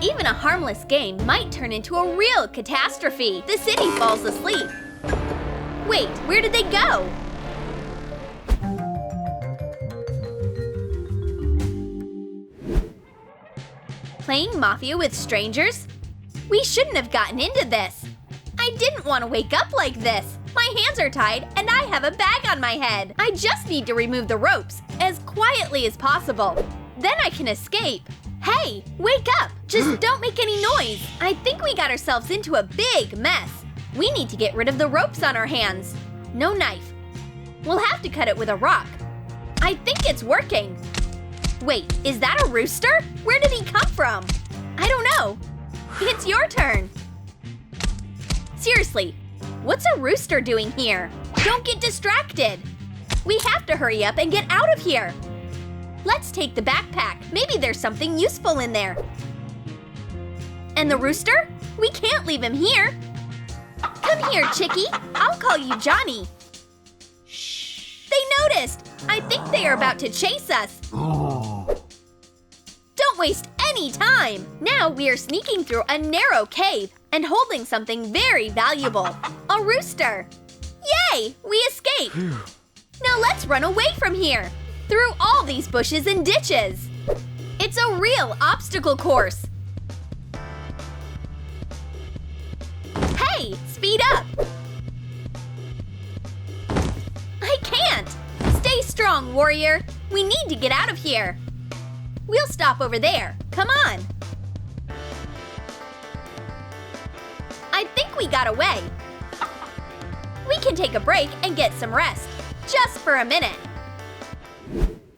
Even a harmless game might turn into a real catastrophe. The city falls asleep. Wait, where did they go? Playing Mafia with strangers? We shouldn't have gotten into this. I didn't want to wake up like this. My hands are tied and I have a bag on my head. I just need to remove the ropes as quietly as possible. Then I can escape. Hey, wake up! Just don't make any noise. I think we got ourselves into a big mess. We need to get rid of the ropes on our hands. No knife. We'll have to cut it with a rock. I think it's working. Wait, is that a rooster? Where did he come from? I don't know. It's your turn. Seriously, what's a rooster doing here? Don't get distracted. We have to hurry up and get out of here. Let's take the backpack. Maybe there's something useful in there. And the rooster? We can't leave him here. Come here, Chickie. I'll call you Johnny. Shh. They noticed. I think they are about to chase us. Don't waste any time. Now we are sneaking through a narrow cave and holding something very valuable. A rooster. Yay! We escaped. Now let's run away from here. Through all these bushes and ditches. It's a real obstacle course. Hey, speed up. I can't. Stay strong, warrior. We need to get out of here. We'll stop over there. Come on. I think we got away. We can take a break and get some rest. Just for a minute.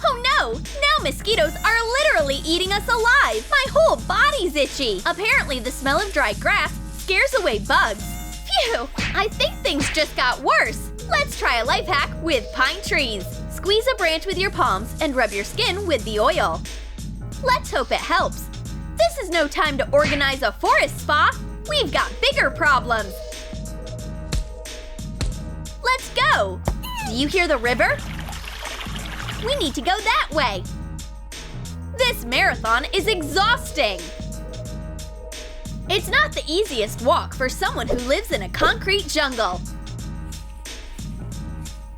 Oh no! Now mosquitoes are literally eating us alive! My whole body's itchy! Apparently the smell of dry grass scares away bugs. Phew! I think things just got worse. Let's try a life hack with pine trees. Squeeze a branch with your palms and rub your skin with the oil. Let's hope it helps. This is no time to organize a forest spa. We've got bigger problems. Let's go! Do you hear the river? We need to go that way. This marathon is exhausting. It's not the easiest walk for someone who lives in a concrete jungle.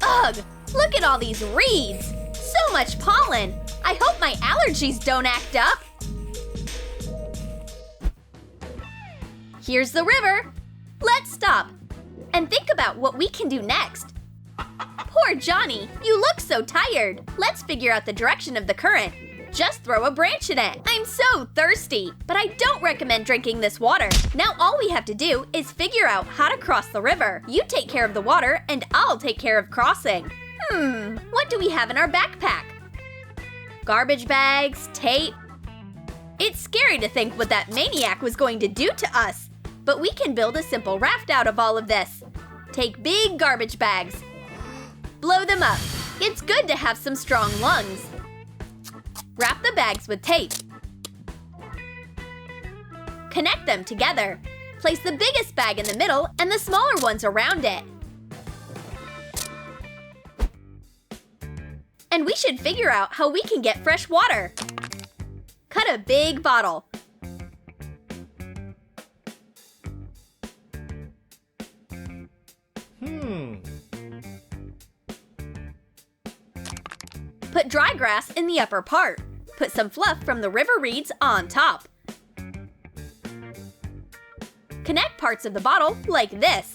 Ugh, look at all these reeds. So much pollen. I hope my allergies don't act up. Here's the river. Let's stop and think about what we can do next. Poor Johnny, you look so tired. Let's figure out the direction of the current. Just throw a branch in it. I'm so thirsty, but I don't recommend drinking this water. Now all we have to do is figure out how to cross the river. You take care of the water and I'll take care of crossing. What do we have in our backpack? Garbage bags, tape. It's scary to think what that maniac was going to do to us. But we can build a simple raft out of all of this. Take big garbage bags. Blow them up. It's good to have some strong lungs. Wrap the bags with tape. Connect them together. Place the biggest bag in the middle and the smaller ones around it. And we should figure out how we can get fresh water. Cut a big bottle. Put dry grass in the upper part. Put some fluff from the river reeds on top. Connect parts of the bottle like this.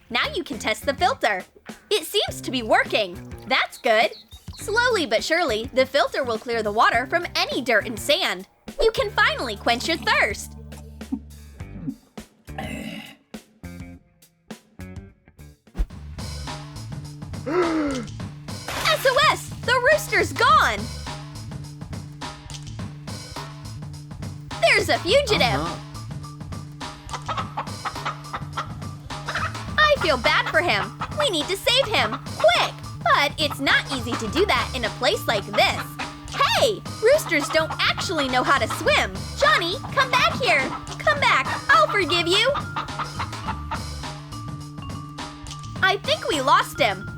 Now you can test the filter. It seems to be working. That's good. Slowly but surely, the filter will clear the water from any dirt and sand. You can finally quench your thirst. SOS! The rooster's gone! There's a fugitive! I feel bad for him. We need to save him, quick! But it's not easy to do that in a place like this. Hey! Roosters don't actually know how to swim. Johnny, come back here! Come back! I'll forgive you! I think we lost him.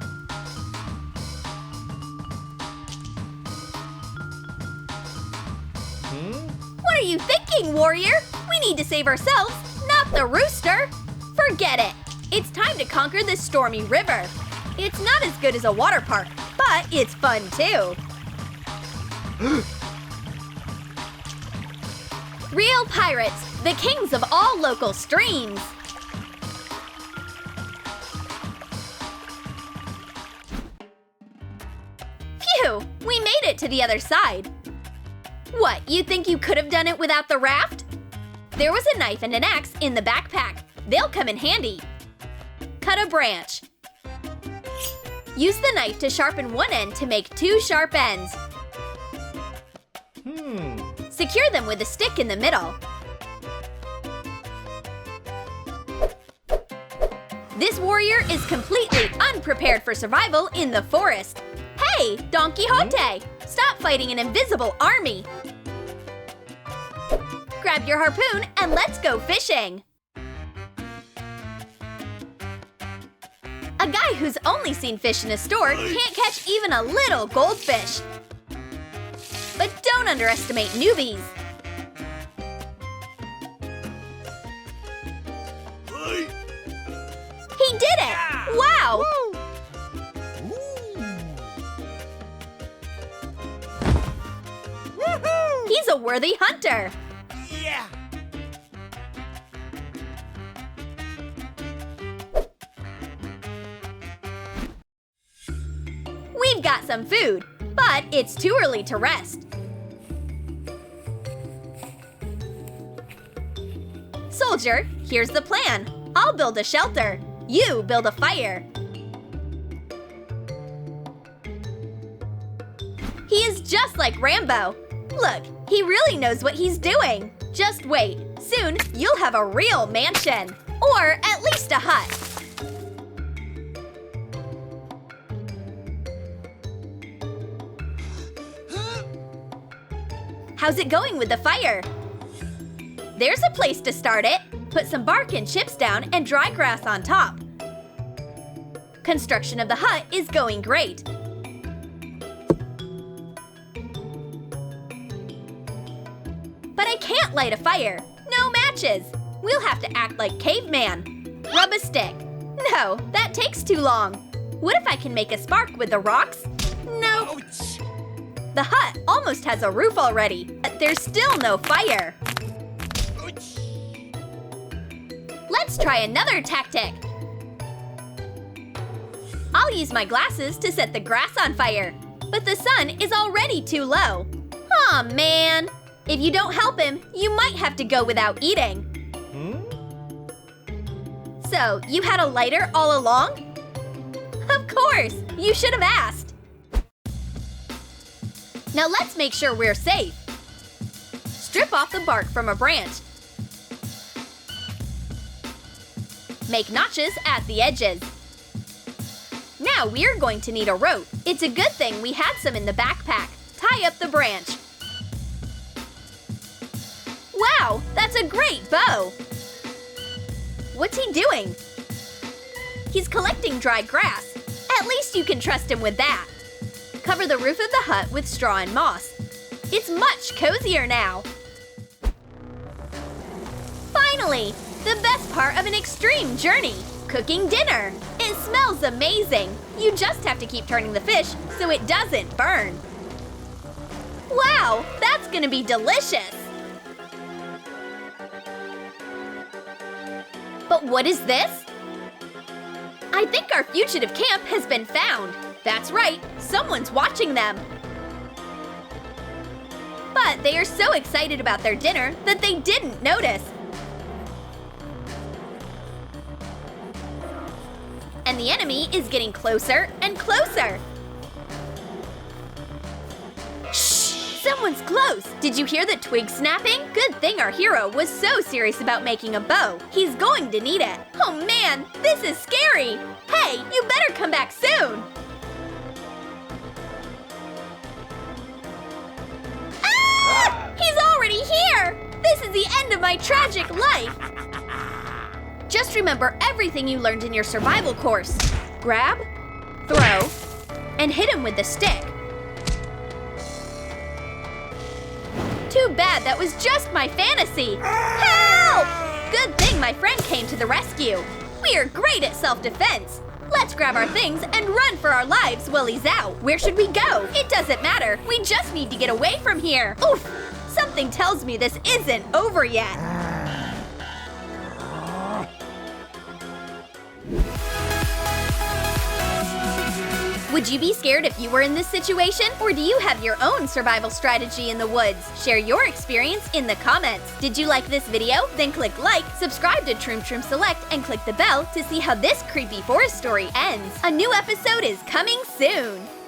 you thinking, warrior? We need to save ourselves, not the rooster. Forget it. It's time to conquer this stormy river. It's not as good as a water park, but it's fun too. Real pirates, the kings of all local streams. Phew, we made it to the other side. What, you think you could have done it without the raft? There was a knife and an axe in the backpack. They'll come in handy. Cut a branch. Use the knife to sharpen one end to make two sharp ends. Secure them with a stick in the middle. This warrior is completely unprepared for survival in the forest. Hey, Don Quixote! Stop fighting an invisible army! Grab your harpoon and let's go fishing! A guy who's only seen fish in a store can't catch even a little goldfish. But don't underestimate newbies. He did it! Wow! He's a worthy hunter. Yeah. We've got some food, but it's too early to rest. Soldier, here's the plan. I'll build a shelter. You build a fire. He is just like Rambo. Look, he really knows what he's doing. Just wait. Soon, you'll have a real mansion. Or at least a hut. How's it going with the fire? There's a place to start it. Put some bark and chips down and dry grass on top. Construction of the hut is going great. But I can't light a fire. No matches. We'll have to act like caveman. Rub a stick. No, that takes too long. What if I can make a spark with the rocks? Nope. Ouch. The hut almost has a roof already, but there's still no fire. Ouch. Let's try another tactic. I'll use my glasses to set the grass on fire, but the sun is already too low. Aw, man. If you don't help him, you might have to go without eating. So, you had a lighter all along? Of course, you should have asked. Now let's make sure we're safe. Strip off the bark from a branch. Make notches at the edges. Now we're going to need a rope. It's a good thing we had some in the backpack. Tie up the branch. Wow, that's a great bow! What's he doing? He's collecting dry grass. At least you can trust him with that. Cover the roof of the hut with straw and moss. It's much cozier now. Finally, the best part of an extreme journey, cooking dinner. It smells amazing. You just have to keep turning the fish so it doesn't burn. Wow, that's gonna be delicious. But what is this? I think our fugitive camp has been found. That's right, someone's watching them. But they are so excited about their dinner that they didn't notice. And the enemy is getting closer and closer. Shh! Someone's close! Did you hear the twig snapping? Good thing our hero was so serious about making a bow. He's going to need it. Oh man, this is scary! Hey, you better come back soon! Ah! He's already here! This is the end of my tragic life! Just remember everything you learned in your survival course. Grab, throw, and hit him with the stick. Too bad that was just my fantasy. Help! Good thing my friend came to the rescue. We are great at self-defense. Let's grab our things and run for our lives while he's out. Where should we go? It doesn't matter. We just need to get away from here. Oof! Something tells me this isn't over yet. Would you be scared if you were in this situation? Or do you have your own survival strategy in the woods? Share your experience in the comments. Did you like this video? Then click like, subscribe to Troom Select, and click the bell to see how this creepy forest story ends. A new episode is coming soon!